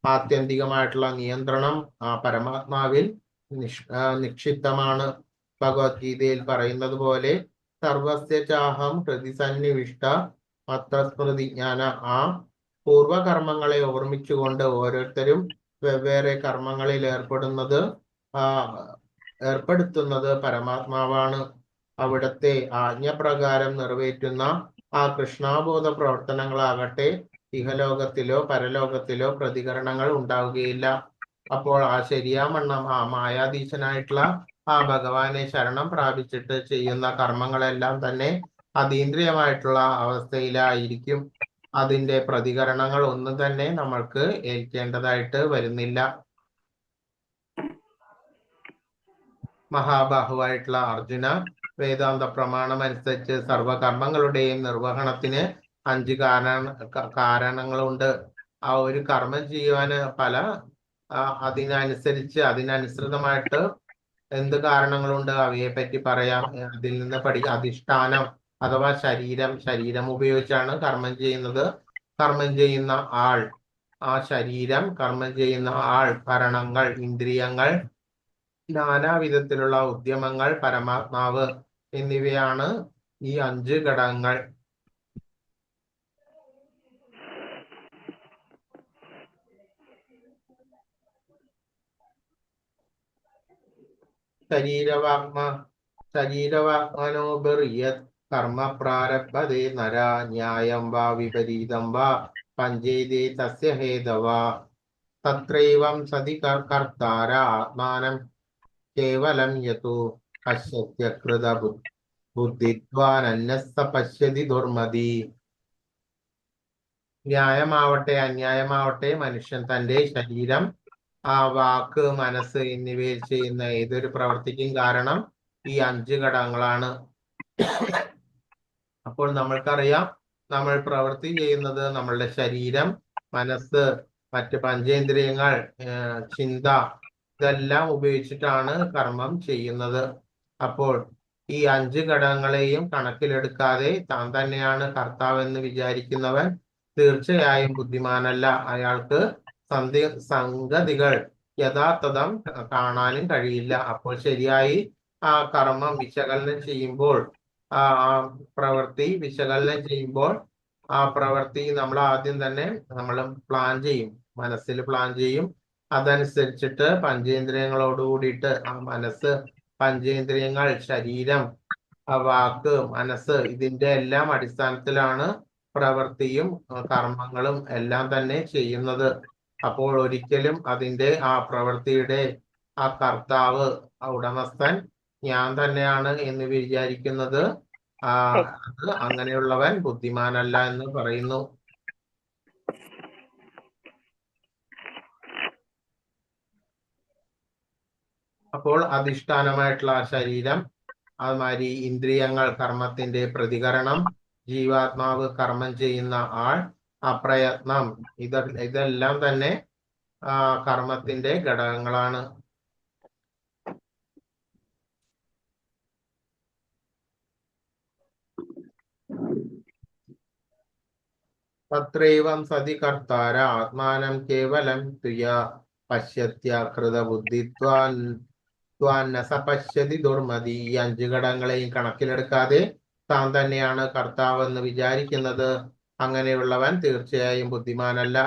ആത്യന്തികമായിട്ടുള്ള നിയന്ത്രണം ആ പരമാത്മാവിൽ നിക്ഷിപ്തമാണ്. ഭഗവത്ഗീതയിൽ പറയുന്നത് പോലെ സർവസ്യ ചാഹം ഹൃദി സന്നിവിഷ്ട മത്രസ്മൃതിജ്ഞാന. ആ പൂർവകർമ്മങ്ങളെ ഓർമ്മിച്ചുകൊണ്ട് ഓരോരുത്തരും വെവ്വേറെ കർമ്മങ്ങളിൽ ഏർപ്പെടുത്തുന്നത് പരമാത്മാവാണ്. അവിടത്തെ ആജ്ഞപ്രകാരം നിറവേറ്റുന്ന ആ കൃഷ്ണാബോധ പ്രവർത്തനങ്ങളാകട്ടെ ഇഹലോകത്തിലോ പരലോകത്തിലോ പ്രതികരണങ്ങൾ ഉണ്ടാവുകയില്ല. അപ്പോൾ ആ ശരിയാമണ്ണം ആ മായാധീശനായിട്ടുള്ള ആ ഭഗവാനെ ശരണം പ്രാപിച്ചിട്ട് ചെയ്യുന്ന കർമ്മങ്ങളെല്ലാം തന്നെ അതീന്ദ്രിയമായിട്ടുള്ള അവസ്ഥയിലായിരിക്കും. അതിന്റെ പ്രതികരണങ്ങൾ ഒന്നും തന്നെ നമ്മൾക്ക് ഏൽക്കേണ്ടതായിട്ട് വരുന്നില്ല. മഹാബാഹുവായിട്ടുള്ള അർജുന, വേദാന്ത പ്രമാണം അനുസരിച്ച് സർവകർമ്മങ്ങളുടെയും നിർവഹണത്തിന് 5 കാരണങ്ങളുണ്ട്. ആ ഒരു കർമ്മം ചെയ്യുവാന് അതിനനുസൃതമായിട്ട് എന്ത് കാരണങ്ങളുണ്ട് അവയെ പറ്റി പറയാം. അതിൽ നിന്ന് അധിഷ്ഠാനം അഥവാ ശരീരം ഉപയോഗിച്ചാണ് കർമ്മം ചെയ്യുന്നത്. കർമ്മം ചെയ്യുന്ന ആൾ, ആ ശരീരം, കർമ്മം ചെയ്യുന്ന ആൾ, ഭരണങ്ങൾ, ഇന്ദ്രിയങ്ങൾ, നാനാവിധത്തിലുള്ള ഉദ്യമങ്ങൾ, പരമാത്മാവ് എന്നിവയാണ് ഈ 5 ഘടകങ്ങൾ. ശരീരവാത്മനോബിർയത് കർമ്മ പ്രാരബ്ധതേ നര ന്യായം വാ വിപരീതം വാ പഞ്ചേതേ തസ്യ ഹേതവ തത്രൈവം സതി കർത്താര ആത്മാനം കേവലം യതു പശ്യത്യ കൃത ബുദ്ധിദ്വാനന്യസ്ത പശ്യതി ദുർമതി. ന്യായമാവട്ടെ അന്യായമാവട്ടെ മനുഷ്യൻ തന്റെ ശരീരം, ആ വാക്ക്, മനസ്സ് എന്നിവയിൽ ചെയ്യുന്ന ഏതൊരു പ്രവൃത്തിക്കും കാരണം ഈ 5 ഘടകങ്ങളാണ്. അപ്പോൾ നമ്മൾക്കറിയാം, നമ്മൾ പ്രവൃത്തി ചെയ്യുന്നത് നമ്മളുടെ ശരീരം, മനസ്സ്, മറ്റ് പഞ്ചേന്ദ്രിയങ്ങൾ, ചിന്ത, ഇതെല്ലാം ഉപയോഗിച്ചിട്ടാണ് കർമ്മം ചെയ്യുന്നത്. അപ്പോൾ ഈ 5 ഘടകങ്ങളെയും കണക്കിലെടുക്കാതെ താൻ തന്നെയാണ് കർത്താവെന്ന് വിചാരിക്കുന്നവൻ തീർച്ചയായും ബുദ്ധിമാനല്ല. അയാൾക്ക് സംഗതികൾ യഥാർത്ഥം കാണാനും കഴിയില്ല. അപ്പോൾ ശരിയായി ആ കർമ്മം വിശകലനം ചെയ്യുമ്പോൾ, ആ പ്രവൃത്തി വിശകലനം ചെയ്യുമ്പോൾ, ആ പ്രവൃത്തി നമ്മൾ ആദ്യം തന്നെ പ്ലാൻ ചെയ്യും, മനസ്സിൽ പ്ലാൻ ചെയ്യും. അതനുസരിച്ചിട്ട് പഞ്ചേന്ദ്രിയങ്ങളോട് കൂടിയിട്ട് ആ മനസ്സ്, പഞ്ചേന്ദ്രിയങ്ങൾ, ശരീരം, ആ വാക്ക്, മനസ്സ്, ഇതിന്റെ എല്ലാം അടിസ്ഥാനത്തിലാണ് പ്രവൃത്തിയും കർമ്മങ്ങളും എല്ലാം തന്നെ ചെയ്യുന്നത്. അപ്പോൾ ഒരിക്കലും അതിന്റെ ആ പ്രവൃത്തിയുടെ ആ കർത്താവ്, ഉടമസ്ഥൻ ഞാൻ തന്നെയാണ് എന്ന് വിചാരിക്കുന്നത് അത് അങ്ങനെയുള്ളവൻ ബുദ്ധിമാനല്ല എന്ന് പറയുന്നു. അപ്പോൾ അധിഷ്ഠാനമായിട്ടുള്ള ആ ശരീരം, അതുമാതിരി ഇന്ദ്രിയങ്ങൾ, കർമ്മത്തിന്റെ പ്രതികരണം, ജീവാത്മാവ്, കർമ്മം ചെയ്യുന്ന ആൾ, അപ്രയത്നം, ഇതെല്ലാം തന്നെ കർമ്മത്തിന്റെ ഘടകങ്ങളാണ്. തത്രൈവം സതി കർത്താര ആത്മാനം കേവലം തുയ പശ്യത്യ കൃതബുദ്ധിത്വാന്ന സപശ്യതി ദുർമതി. ഈ 5 ഘടകങ്ങളെയും കണക്കിലെടുക്കാതെ താൻ തന്നെയാണ് കർത്താവെന്ന് വിചാരിക്കുന്നത് അങ്ങനെയുള്ളവൻ തീർച്ചയായും ബുദ്ധിമാനല്ല.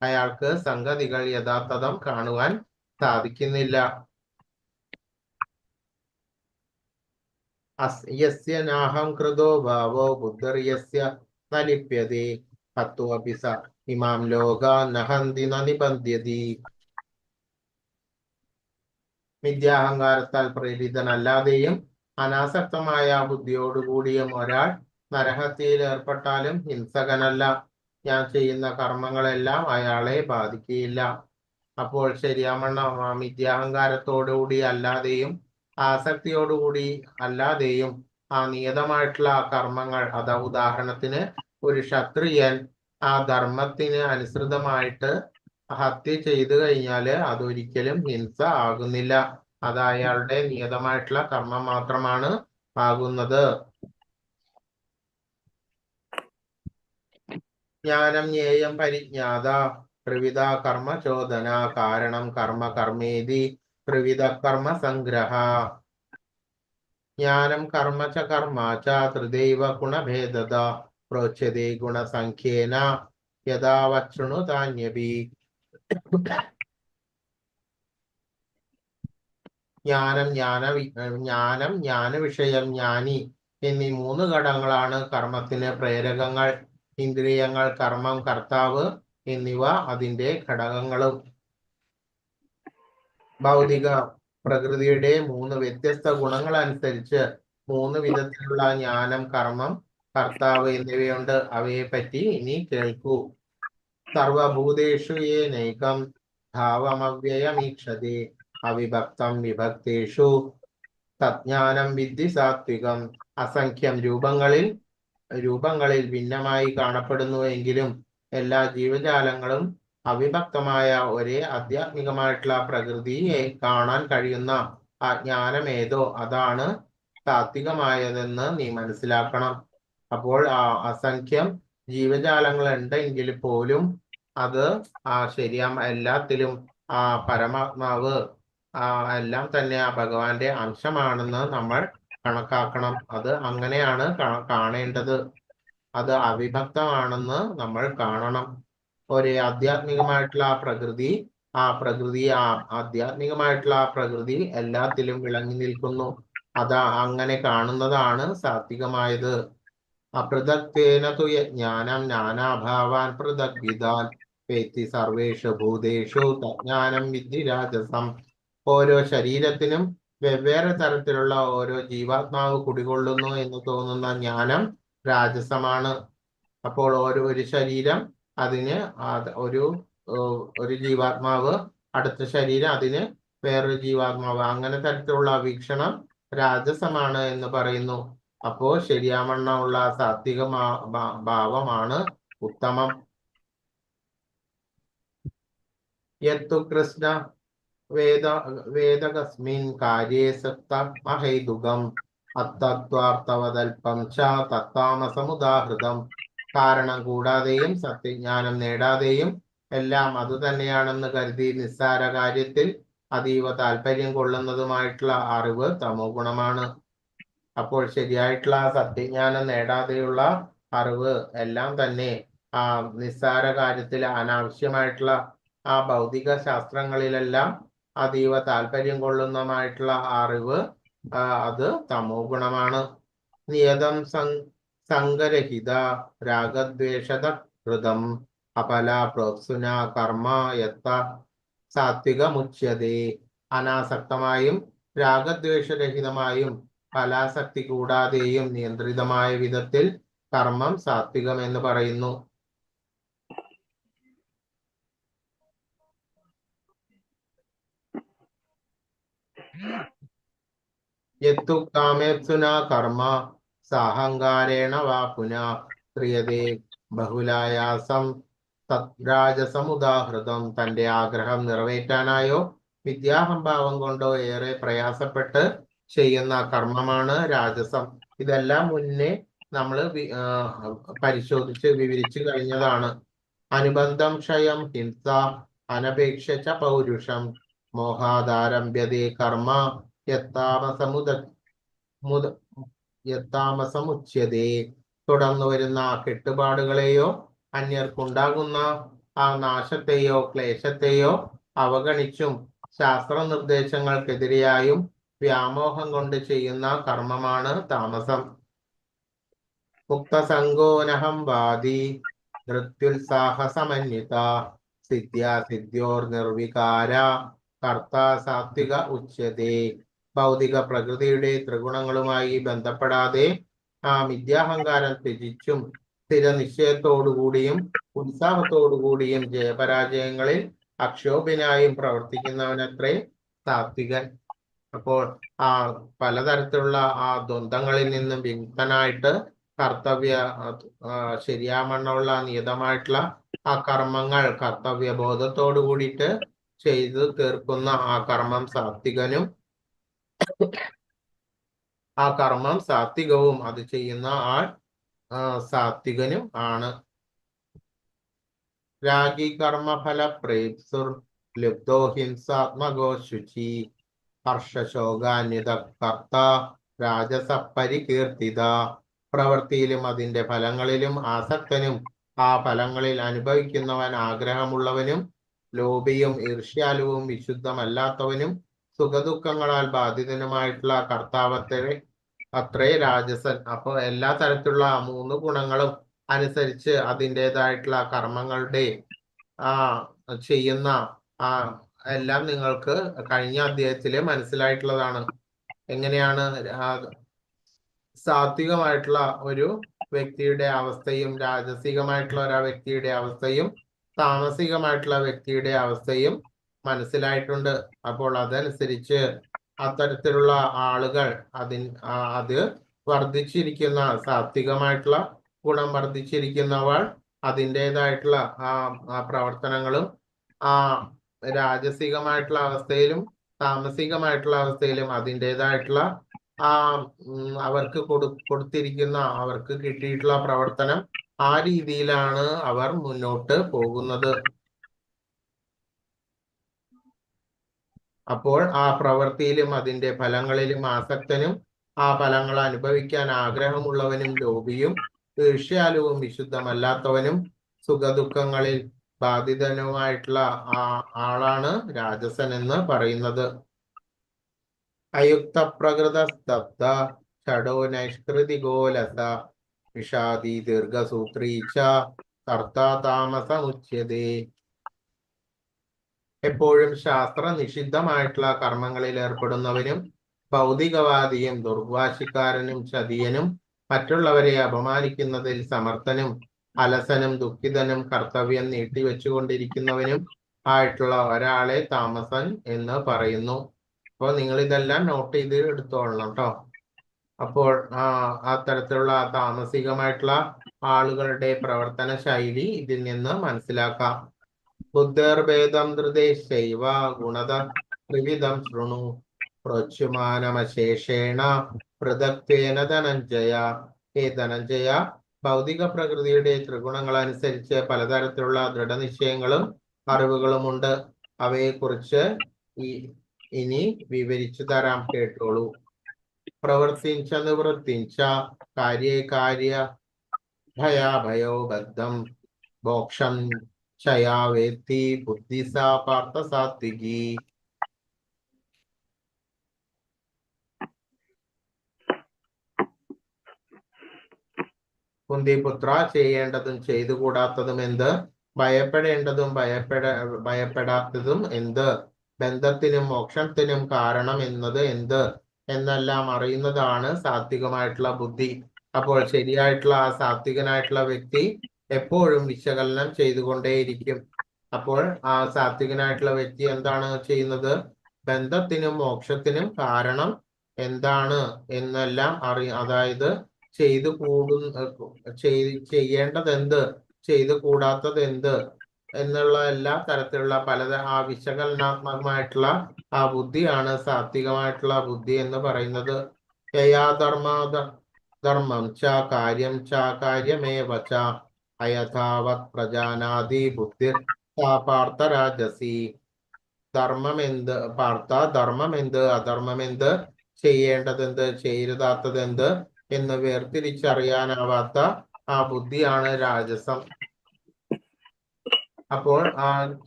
അയാൾക്ക് സംഗതികൾ യഥാർത്ഥം കാണുവാൻ സാധിക്കുന്നില്ല. യസ്യ നാഹം കൃതോ ഭാവോ ബുദ്ധിർയസ്യ ന ലിപ്യതേ ഹത്വാപി സ ഇമാം ലോകാൻ നഹന്തി ന നിബന്ധ്യതി. മിഥ്യാഹങ്കാരത്താൽ പ്രേരിതനല്ലാതെയും അനാസക്തമായ ബുദ്ധിയോടുകൂടിയും ഒരാൾ നരഹത്യയിൽ ഏർപ്പെട്ടാലും ഹിംസകനല്ല. ഞാൻ ചെയ്യുന്ന കർമ്മങ്ങളെല്ലാം അയാളെ ബാധിക്കുകയില്ല. അപ്പോൾ ശരിയാമണ്ണം മിഥ്യാഹങ്കാരത്തോടുകൂടി അല്ലാതെയും ആസക്തിയോടുകൂടി അല്ലാതെയും ആ നിയതമായിട്ടുള്ള കർമ്മങ്ങൾ, അതാ ഉദാഹരണത്തിന് ഒരു ക്ഷത്രിയൻ ആ ധർമ്മത്തിന് അനുസൃതമായിട്ട് ഹത്യ ചെയ്തു കഴിഞ്ഞാല് അതൊരിക്കലും ഹിംസ ആകുന്നില്ല. അത് അയാളുടെ നിയതമായിട്ടുള്ള കർമ്മം മാത്രമാണ് ആകുന്നത്. ജ്ഞാനം ജ്ഞേയം പരിജ്ഞാത ത്രിവിധ കർമ്മ ചോദന കാരണം കർമ്മ കർമ്മേതി ത്രിവിധ കർമ്മ സംഗ്രഹ. ജ്ഞാനം കർമ്മ ച കർമ്മ ച ത്രിദൈവ ഗുണഭേദത പ്രോച്യതേ ഗുണസംഖ്യേന യഥാ വച്ഛൃണുതാന്യപി. ജ്ഞാനം ജ്ഞാനവിഷയം ജ്ഞാനി എന്നീ 3 ഘടകങ്ങളാണ് കർമ്മത്തിന് പ്രേരകങ്ങൾ. ഇന്ദ്രിയങ്ങൾ, കർമ്മം, കർത്താവ് എന്നിവ അതിന്റെ ഘടകങ്ങളും. ഭൗതിക പ്രകൃതിയുടെ 3 വ്യത്യസ്ത ഗുണങ്ങൾ അനുസരിച്ച് 3 വിധത്തിലുള്ള ജ്ഞാനം, കർമ്മം, കർത്താവ് എന്നിവയുണ്ട്. അവയെ പറ്റി ഇനി കേൾക്കൂ. സർവഭൂതേഷു യേനൈകം ഭാവമവ്യയമീക്ഷതേ അവിഭക്തം വിഭക്തേഷു തജ്ഞാനം വിദ്ധി സാത്വികം. അസംഖ്യം രൂപങ്ങളിൽ ഭിന്നമായി കാണപ്പെടുന്നുവെങ്കിലും എല്ലാ ജീവജാലങ്ങളും അവിഭക്തമായ ഒരേ ആധ്യാത്മികമായിട്ടുള്ള പ്രകൃതിയെ കാണാൻ കഴിയുന്ന ആ ജ്ഞാനം ഏതോ അതാണ് സാത്വികമായതെന്ന് നീ മനസ്സിലാക്കണം. അപ്പോൾ അസംഖ്യം ജീവജാലങ്ങൾ ഉണ്ടെങ്കിൽ പോലും അത് എല്ലാത്തിലും പരമാത്മാവ് എല്ലാം തന്നെ ആ ഭഗവാന്റെ അംശമാണെന്ന് നമ്മൾ കണക്കാക്കണം. അത് അങ്ങനെയാണ് കാണേണ്ടത്. അത് അവിഭക്തമാണെന്ന് നമ്മൾ കാണണം. ഒരു ആധ്യാത്മികമായിട്ടുള്ള പ്രകൃതി ആധ്യാത്മികമായിട്ടുള്ള പ്രകൃതി എല്ലാത്തിലും വിളങ്ങി നിൽക്കുന്നു. അങ്ങനെ കാണുന്നതാണ് സാത്വികമായത്. അപൃഥക്തേന തു ജ്ഞാനം നാനാഭാവാൻ പൃഥഗ്വിധാൻ വേത്തി സർവേഷു ഭൂതേഷു തജ്ഞാനം വിദ്ധി രാജസം. ഓരോ ശരീരത്തിനും വെവ്വേറെ തരത്തിലുള്ള ഓരോ ജീവാത്മാവ് കുടികൊള്ളുന്നു എന്ന് തോന്നുന്ന ജ്ഞാനം രാജസമാണ്. അപ്പോൾ ഒരു ശരീരം അതിന് ഒരു ജീവാത്മാവ്, അടുത്ത ശരീരം അതിന് വേറൊരു ജീവാത്മാവ്, അങ്ങനെ തരത്തിലുള്ള വീക്ഷണം രാജസമാണ് എന്ന് പറയുന്നു. അപ്പോ ശരിയാവണ്ണമുള്ള സാത്വിക ഭാവമാണ് ഉത്തമം. യത്തു കൃഷ്ണ വേദകസ്മിൻ കാര്യേ സക്ത മഹൈതുകം അത്തത്വാർത്ഥവതൽപം ച തത്താമസമുദാഹൃതം. കാരണം കൂടാതെയും സത്യജ്ഞാനം നേടാതെയും എല്ലാം അതുതന്നെയാണെന്ന് കരുതി നിസ്സാര കാര്യത്തിൽ അതീവ താല്പര്യം കൊള്ളുന്നതുമായിട്ടുള്ള അറിവ് തമോ ഗുണമാണ്. അപ്പോൾ ശരിയായിട്ടുള്ള സത്യജ്ഞാനം നേടാതെയുള്ള അറിവ് എല്ലാം തന്നെ നിസ്സാര കാര്യത്തിൽ അനാവശ്യമായിട്ടുള്ള ഭൗതിക ശാസ്ത്രങ്ങളിലെല്ലാം അതീവ താല്പര്യം കൊള്ളുന്നതുമായിട്ടുള്ള അറിവ് അത് തമോ ഗുണമാണ്. നിയതം സംഗരഹിത രാഗദ്വേഷത ഹൃദം അപല പ്രോത്സുന കർമ്മ യത്ത സാത്വികമുച്യതേ. അനാസക്തമായും രാഗദ്വേഷരഹിതമായും ഫലാസക്തി കൂടാതെയും നിയന്ത്രിതമായ വിധത്തിൽ കർമ്മം സാത്വികം എന്ന് പറയുന്നു. യത്തു കാമേപ്സുന കർമ്മ സാഹങ്കാരേണ വാ പുന ക്രിയതേ ബഹുലായാസം തദ്രാജസമുദാഹൃതം. തന്റെ ആഗ്രഹം നിറവേറ്റാനായോ വിദ്യാഹംഭാവം കൊണ്ടോ ഏറെ പ്രയാസപ്പെട്ട് ചെയ്യുന്ന കർമ്മമാണ് രാജസം. ഇതെല്ലാം മുന്നേ നമ്മൾ പരിശോധിച്ച് വിവരിച്ചു കഴിഞ്ഞതാണ്. അനുബന്ധം ക്ഷയം ഹിംസ അനപേക്ഷ പൗരുഷം മോഹാദാരംഭ്യതേ കർമ്മ യത്താമസമുച്യതേ. തുടർന്നു വരുന്ന കെട്ടുപാടുകളെയോ അന്യർക്കുണ്ടാകുന്ന നാശത്തെയോ ക്ലേശത്തെയോ അവഗണിച്ചും ശാസ്ത്ര നിർദ്ദേശങ്ങൾക്കെതിരെയായും വ്യാമോഹം കൊണ്ട് ചെയ്യുന്ന കർമ്മമാണ് താമസം. മുക്തസംഗോനഹം വാദി മൃത്യുത്സാഹസമന്വിത സിദ്ധ്യോർ നിർവികാര കർത്ത സാത്വിക ഉച്യതേ. ഭൗതിക പ്രകൃതിയുടെ ത്രിഗുണങ്ങളുമായി ബന്ധപ്പെടാതെ ആ മിഥ്യാഹങ്കാരം ത്യജിച്ചും സ്ഥിരനിശ്ചയത്തോടുകൂടിയും ഉത്സാഹത്തോടുകൂടിയും ജയപരാജയങ്ങളിൽ അക്ഷോഭ്യനായും പ്രവർത്തിക്കുന്നവനത്രേ സാത്വികൻ. അപ്പോൾ ആ പലതരത്തിലുള്ള ആ ദ്വന്ദ്ങ്ങളിൽ നിന്നും വിമുക്തനായിട്ട് കർത്തവ്യ ശരിയാമണ്ണമുള്ള നിയതമായിട്ടുള്ള ആ കർമ്മങ്ങൾ കർത്തവ്യബോധത്തോടു കൂടിയിട്ട് ചെയ്തു തീർക്കുന്ന ആ കർമ്മം സാത്വികനും ആ കർമ്മം സാത്വികവും അത് ചെയ്യുന്ന ആൾ സാത്വികനും ആണ്. രാഗി കർമ്മഫല പ്രേപ്സുർ ലുബ്ധോ ഹിംസാത്മകോ ശുചി ഹർഷശോകാന്വിത കർത്ത രാജസപരികീർത്തിത. പ്രവൃത്തിയിലും അതിന്റെ ഫലങ്ങളിലും ആസക്തനും ആ ഫലങ്ങളിൽ അനുഭവിക്കുന്നവൻ ആഗ്രഹമുള്ളവനും ലോഭിയും ഈർഷ്യാലുവും വിശുദ്ധമല്ലാത്തവനും സുഖദുഃഖങ്ങളാൽ ബാധിതനുമായിട്ടുള്ള കർത്താവത്തെ അത്രേ രാജസൻ. അപ്പോൾ എല്ലാ തരത്തിലുള്ള 3 ഗുണങ്ങളും അനുസരിച്ച് അതിൻ്റെതായിട്ടുള്ള കർമ്മങ്ങളുടെ ചെയ്യുന്ന എല്ലാം നിങ്ങൾക്ക് കഴിഞ്ഞ അധ്യായത്തില് മനസ്സിലായിട്ടുള്ളതാണ്. എങ്ങനെയാണ് സാത്വികമായിട്ടുള്ള ഒരു വ്യക്തിയുടെ അവസ്ഥയും രാജസികമായിട്ടുള്ള ഒരു വ്യക്തിയുടെ അവസ്ഥയും താമസികമായിട്ടുള്ള വ്യക്തിയുടെ അവസ്ഥയും മനസ്സിലായിട്ടുണ്ട്. അപ്പോൾ അതനുസരിച്ച് അത്തരത്തിലുള്ള ആളുകൾ അത് വർദ്ധിച്ചിരിക്കുന്ന സാത്വികമായിട്ടുള്ള ഗുണം വർദ്ധിച്ചിരിക്കുന്നവൾ അതിൻ്റെതായിട്ടുള്ള ആ പ്രവർത്തനങ്ങളും രാജസികമായിട്ടുള്ള അവസ്ഥയിലും താമസികമായിട്ടുള്ള അവസ്ഥയിലും അതിൻ്റെതായിട്ടുള്ള അവർക്ക് കൊടുത്തിരിക്കുന്ന അവർക്ക് കിട്ടിയിട്ടുള്ള പ്രവർത്തനം ആ രീതിയിലാണ് അവർ മുന്നോട്ട് പോകുന്നത്. അപ്പോൾ ആ പ്രവൃത്തിയിലും അതിന്റെ ഫലങ്ങളിലും ആസക്തനും ആ ഫലങ്ങൾ അനുഭവിക്കാൻ ആഗ്രഹമുള്ളവനും ലോഭിയും ഈർഷ്യാലുവും വിശുദ്ധമല്ലാത്തവനും സുഖദുഃഖങ്ങളിൽ ബാധിതനുമായിട്ടുള്ള ആളാണ് രാജസൻ എന്ന് പറയുന്നത്. അയുക്ത പ്രകൃത സ്തബ്ധ ഷഡോ നൈഷ്കൃതിഗോലസ വിഷാദി ദീർഘസൂത്രീച്ച കർത്താ താമസമുച്യതേ. എപ്പോഴും ശാസ്ത്ര നിഷിദ്ധമായിട്ടുള്ള കർമ്മങ്ങളിൽ ഏർപ്പെടുന്നവനും ഭൗതികവാദിയും ദുർവാശിക്കാരനും ചതിയനും മറ്റുള്ളവരെ അപമാനിക്കുന്നതിൽ സമർത്ഥനും അലസനും ദുഃഖിതനും കർത്തവ്യം നീട്ടിവെച്ചുകൊണ്ടിരിക്കുന്നവനും ആയിട്ടുള്ള ഒരാളെ താമസൻ എന്ന് പറയുന്നു. അപ്പോൾ നിങ്ങൾ ഇതെല്ലാം നോട്ട് ചെയ്ത് എടുത്തോളണം കേട്ടോ. അപ്പോൾ അത്തരത്തിലുള്ള താമസികമായിട്ടുള്ള ആളുകളുടെ പ്രവർത്തന ശൈലി ഇതിൽ നിന്ന് മനസ്സിലാക്കാം. ബുദ്ധർഭേദം ധൃതേശൈവ ഗുണത ത്രിവിധം ശൃണു പ്രോച്യുമാനമശേഷേണ പൃഥക്ത്വേന ധനഞ്ജയ. ധനഞ്ജയ, ഭൗതിക പ്രകൃതിയുടെ ത്രിഗുണങ്ങൾ അനുസരിച്ച് പലതരത്തിലുള്ള ദൃഢനിശ്ചയങ്ങളും അറിവുകളുമുണ്ട്. അവയെക്കുറിച്ച് ഇനി വിവരിച്ചു തരാം, കേട്ടോളൂ. പ്രവൃത്തിഞ്ച നിവൃത്തിഞ്ച കാര്യേ കാര്യ ഭയാഭയോ ബദ്ധം മോക്ഷം ക്ഷയാവേത്തി ബുദ്ധിസാ പാർത്ഥസാത്വികി. കുന്തിപുത്ര, ചെയ്യേണ്ടതും ചെയ്തുകൂടാത്തതും എന്ത്, ഭയപ്പെടേണ്ടതും ഭയപ്പെടാത്തതും എന്ത്, ബന്ധത്തിനും മോക്ഷത്തിനും കാരണം എന്നത് എന്ത് എന്നെല്ലാം അറിയുന്നതാണ് സാത്വികമായിട്ടുള്ള ബുദ്ധി. അപ്പോൾ ശരിയായിട്ടുള്ള ആ സാത്വികനായിട്ടുള്ള വ്യക്തി എപ്പോഴും വിശകലനം ചെയ്തുകൊണ്ടേയിരിക്കും. അപ്പോൾ ആ സാത്വികനായിട്ടുള്ള വ്യക്തി എന്താണ് ചെയ്യുന്നത്? ബന്ധത്തിനും മോക്ഷത്തിനും കാരണം എന്താണ് എന്നെല്ലാം അതായത് ചെയ്യേണ്ടത് എന്ത്, ചെയ്തു കൂടാത്തത് എന്ത് എന്നുള്ള എല്ലാ തരത്തിലുള്ള വിശകലനാത്മകമായിട്ടുള്ള ആ ബുദ്ധിയാണ് സാത്വികമായിട്ടുള്ള ബുദ്ധി എന്ന് പറയുന്നത്. ധർമ്മം ച കാര്യം ച കാര്യമേവ ച അയഥാവത് പ്രജാനാതി ബുദ്ധി പാർത്ഥ രാജസി. ധർമ്മമെന്ത് പാർത്ഥ, ധർമ്മമെന്ത് അധർമ്മമെന്ത്, ചെയ്യേണ്ടതെന്ത് ചെയ്യരുതാത്തതെന്ത് എന്ന് വേർതിരിച്ചറിയാനാവാത്ത ആ ബുദ്ധിയാണ് രാജസം. അപ്പോൾ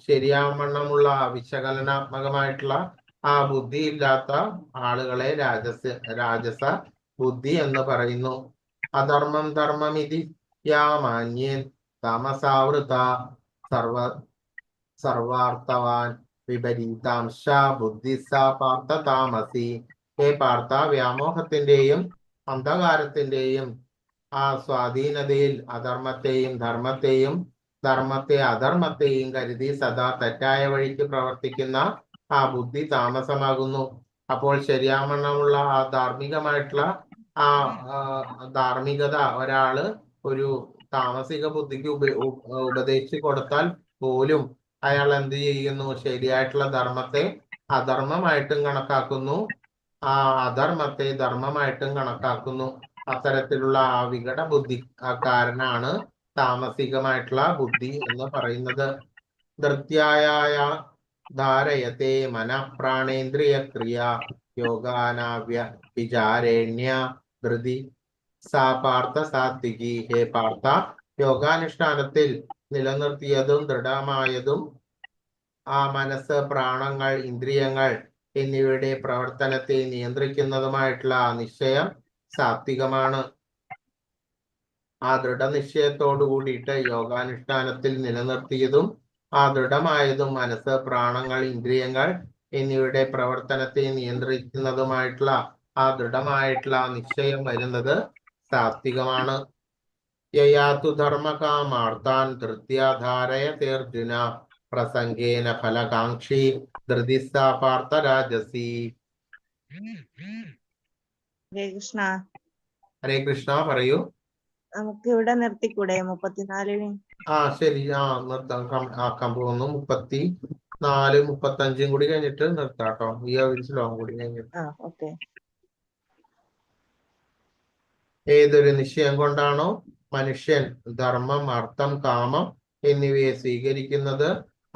ശരിയാവണ്ണമുള്ള വിശകലനാത്മകമായിട്ടുള്ള ആ ബുദ്ധി ഇല്ലാത്ത ആളുകളെ രാജസ ബുദ്ധി എന്ന് പറയുന്നു. അധർമ്മം ധർമ്മമിതി യാമാന്യൻ താമസാവൃത സർവാർത്ഥവാൻ വിപരീതാംശ ബുദ്ധി സ പാർത്ഥ താമസി. ഹേ പാർത്ഥ, വ്യാമോഹത്തിന്റെയും അന്ധകാരത്തിന്റെയും ആ സ്വാധീനതയിൽ അധർമ്മത്തെയും ധർമ്മത്തെ അധർമ്മത്തെയും കരുതി സദാ തെറ്റായ വഴിക്ക് പ്രവർത്തിക്കുന്ന ആ ബുദ്ധി താമസമാകുന്നു. അപ്പോൾ ശരിയാവണ്ണമുള്ള ആ ധാർമ്മികമായിട്ടുള്ള ആ ധാർമ്മികത ഒരാള് ഒരു താമസിക ബുദ്ധിക്ക് ഉപദേശിച്ചു കൊടുത്താൽ പോലും അയാൾ എന്ത് ചെയ്യുന്നു? ശരിയായിട്ടുള്ള ധർമ്മത്തെ അധർമ്മമായിട്ടും കണക്കാക്കുന്നു, ആ അധർമ്മത്തെ ധർമ്മമായിട്ടും കണക്കാക്കുന്നു. അത്തരത്തിലുള്ള ആ വികട ബുദ്ധിക്കാരനാണ് താമസികമായിട്ടുള്ള ബുദ്ധി എന്ന് പറയുന്നത്. ധൃത്യായ ധാരയത്തെ മനഃപ്രാണേന്ദ്രിയ ക്രിയ യോഗാനാവ്യ വിചാരേണ്യ ധൃതി സാ പാർത്ഥ സാത്വികി. ഹേ പാർത്ഥ, യോഗാനുഷ്ഠാനത്തിൽ നിലനിർത്തിയതും ദൃഢമായതും ആ മനസ്സ്, പ്രാണങ്ങൾ, ഇന്ദ്രിയങ്ങൾ എന്നിവയുടെ പ്രവർത്തനത്തെ നിയന്ത്രിക്കുന്നതുമായിട്ടുള്ള ആ നിശ്ചയം സാത്വികമാണ്. ആ ദൃഢനിശ്ചയത്തോടു കൂടിയിട്ട് യോഗാനുഷ്ഠാനത്തിൽ നിലനിർത്തിയതും ആ ദൃഢമായതും മനസ്സ്, പ്രാണങ്ങൾ, ഇന്ദ്രിയങ്ങൾ എന്നിവയുടെ പ്രവർത്തനത്തെ നിയന്ത്രിക്കുന്നതുമായിട്ടുള്ള ആ ദൃഢമായിട്ടുള്ള നിശ്ചയം വരുന്നത് സാത്വികമാണ്. യയാതു ധർമ്മകാമാർത്താൻ ധൃത്യാധാരയതേർജുന പ്രസംഗേന ഫലകാംക്ഷി ധൃതിസ്സാ പാർത്ഥ രാജസി. ഹരേ കൃഷ്ണ. ഹരേ കൃഷ്ണ, പറയൂ. നമുക്ക് ഇവിടെ നിർത്തിക്കൂടെ 34-ന്? ശരി, ആക്കാൻ പോകുന്നു. 34, 35 കൂടി കഴിഞ്ഞിട്ട് നിർത്താട്ടോ. ഈ ഒരു ശ്ലോകം കൂടി കഴിഞ്ഞിട്ട്. ഓക്കെ. ഏതൊരു നിശ്ചയം കൊണ്ടാണോ മനുഷ്യൻ ധർമ്മം, അർത്ഥം, കാമം എന്നിവയെ സ്വീകരിക്കുന്നത്,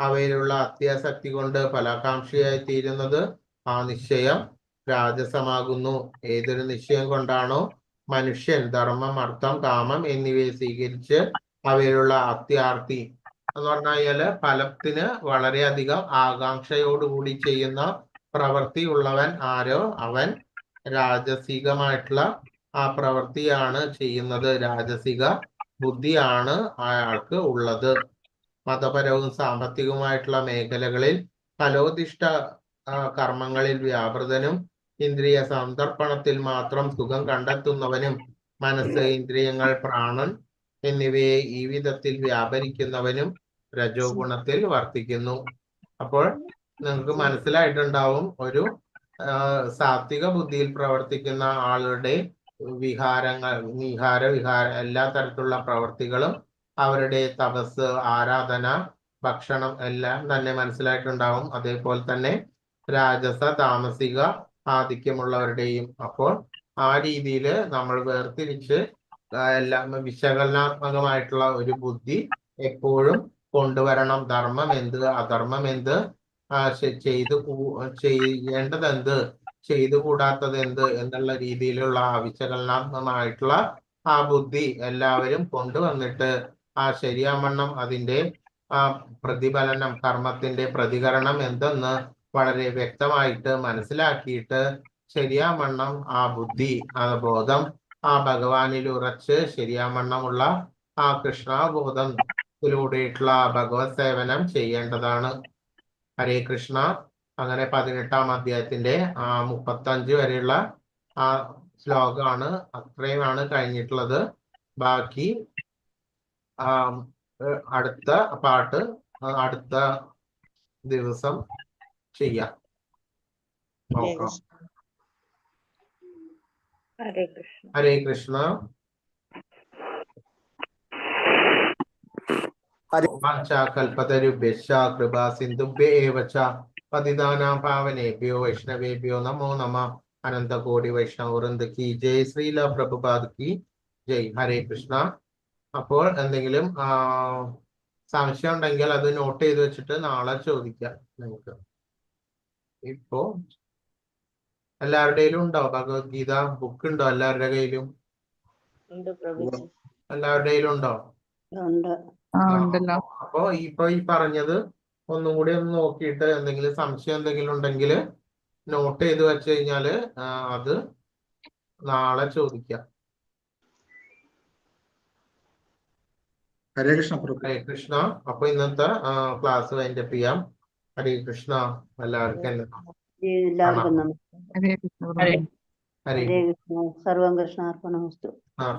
അവയിലുള്ള അത്യാസക്തി കൊണ്ട് ഫലാകാംക്ഷിയായി തീരുന്നത്, ആ നിശ്ചയം രാജസമാകുന്നു. ഏതൊരു നിശ്ചയം കൊണ്ടാണോ മനുഷ്യൻ ധർമ്മം, അർത്ഥം, കാമം എന്നിവയെ സ്വീകരിച്ച് അവയിലുള്ള അത്യാർത്തി എന്ന് പറഞ്ഞാല് ഫലത്തിന് വളരെയധികം ആകാംക്ഷയോടുകൂടി ചെയ്യുന്ന പ്രവൃത്തി ഉള്ളവൻ ആരോ അവൻ രാജസികമായിട്ടുള്ള ആ പ്രവൃത്തിയാണ് ചെയ്യുന്നത്. രാജസിക ബുദ്ധിയാണ് അയാൾക്ക് ഉള്ളത്. മതപരവും സാമ്പത്തികവുമായിട്ടുള്ള മേഖലകളിൽ ഫലോദിഷ്ട കർമ്മങ്ങളിൽ വ്യാപൃതനും ഇന്ദ്രിയ സന്ദർപ്പണത്തിൽ മാത്രം സുഖം കണ്ടെത്തുന്നവനും മനസ്സ്, ഇന്ദ്രിയങ്ങൾ, പ്രാണൻ എന്നിവയെ ഈ വിധത്തിൽ വ്യാപരിക്കുന്നവനും രജോ ഗുണത്തിൽ വർത്തിക്കുന്നു. അപ്പോൾ നിങ്ങൾക്ക് മനസ്സിലായിട്ടുണ്ടാവും, ഒരു സാത്വിക ബുദ്ധിയിൽ പ്രവർത്തിക്കുന്ന ആളുടെ വിഹാര എല്ലാ തരത്തിലുള്ള പ്രവർത്തികളും, അവരുടെ തപസ്, ആരാധന, ഭക്ഷണം എല്ലാം തന്നെ മനസ്സിലായിട്ടുണ്ടാവും. അതേപോലെ തന്നെ രാജസ, താമസിക ആധിക്യമുള്ളവരുടെയും. അപ്പോൾ ആ രീതിയിൽ നമ്മൾ വേർതിരിച്ച് എല്ലാം വിശകലനാത്മകമായിട്ടുള്ള ഒരു ബുദ്ധി എപ്പോഴും കൊണ്ടുവരണം. ധർമ്മം എന്ത്, അധർമ്മം എന്ത്, ചെയ്യേണ്ടതെന്ത്, ചെയ്തുകൂടാത്തത് എന്ത് എന്നുള്ള രീതിയിലുള്ള വിശകലനാത്മകമായിട്ടുള്ള ആ ബുദ്ധി എല്ലാവരും കൊണ്ടുവന്നിട്ട് ആ ശരിയാവണ്ണം അതിന്റെ ആ പ്രതിഫലനം, കർമ്മത്തിന്റെ പ്രതികരണം എന്തെന്ന് വളരെ വ്യക്തമായിട്ട് മനസ്സിലാക്കിയിട്ട് ശരിയാവണ്ണം ആ ബുദ്ധി, ആ ബോധം ആ ഭഗവാനിൽ ഉറച്ച് ശരിയാവണ്ണമുള്ള ആ കൃഷ്ണബോധത്തിലൂടെയിട്ടുള്ള ഭഗവത് സേവനം ചെയ്യേണ്ടതാണ്. ഹരേ കൃഷ്ണ. അങ്ങനെ 18-ാം അധ്യായത്തിന്റെ 35 വരെയുള്ള ആ ശ്ലോകമാണ്, അത്രയുമാണ് കഴിഞ്ഞിട്ടുള്ളത്. ബാക്കി അടുത്ത പാട്ട് അടുത്ത ദിവസം ചെയ്യാം. നോക്കാം. ഹരേ കൃഷ്ണ. കൽപതരുഭ്യശ്ച കൃപാ സിന്ധുഭ്യ ഏവ ച പതിതാനാം പാവനേഭ്യോ വൈഷ്ണവേഭ്യോ നമോ നമഃ. അനന്തകോടി വൈഷ്ണവ വൃന്ദ കി ജയ്. ശ്രീല പ്രഭുപാദ് കി ജയ്. ഹരേ കൃഷ്ണ. അപ്പോൾ എന്തെങ്കിലും സംശയം ഉണ്ടെങ്കിൽ അത് നോട്ട് ചെയ്ത് വെച്ചിട്ട് നാളെ ചോദിക്കാം നിങ്ങൾക്ക്. ഇപ്പോ എല്ലാവരുടെയിലും ഉണ്ടോ ഭഗവത്ഗീത ബുക്ക്? ഉണ്ടോ എല്ലാവരുടെ കയ്യിലും? എല്ലാവരുടെ കയ്യിലും ഉണ്ടോ? ഉണ്ട്. ഉണ്ടല്ലോ. അപ്പൊ ഈ പറഞ്ഞത് ഒന്നും കൂടി ഒന്ന് നോക്കിയിട്ട് എന്തെങ്കിലും സംശയം എന്തെങ്കിലും ഉണ്ടെങ്കിൽ നോട്ട് ചെയ്ത് വെച്ച് കഴിഞ്ഞാല് അത് നാളെ ചോദിക്കാം. ഹരേ കൃഷ്ണ പ്രഭു. ഹരേ കൃഷ്ണ. അപ്പൊ ഇന്നത്തെ ക്ലാസ് വൈൻഡപ്പ് ചെയ്യാം. ഹരേ കൃഷ്ണ. എല്ലാവർക്കും എല്ലാവർക്കും നമസ്കാരം. ഹരേ കൃഷ്ണ. ഹരേ ഹരേ കൃഷ്ണ. സർവം കൃഷ്ണാർപ്പണമസ്തു. ആ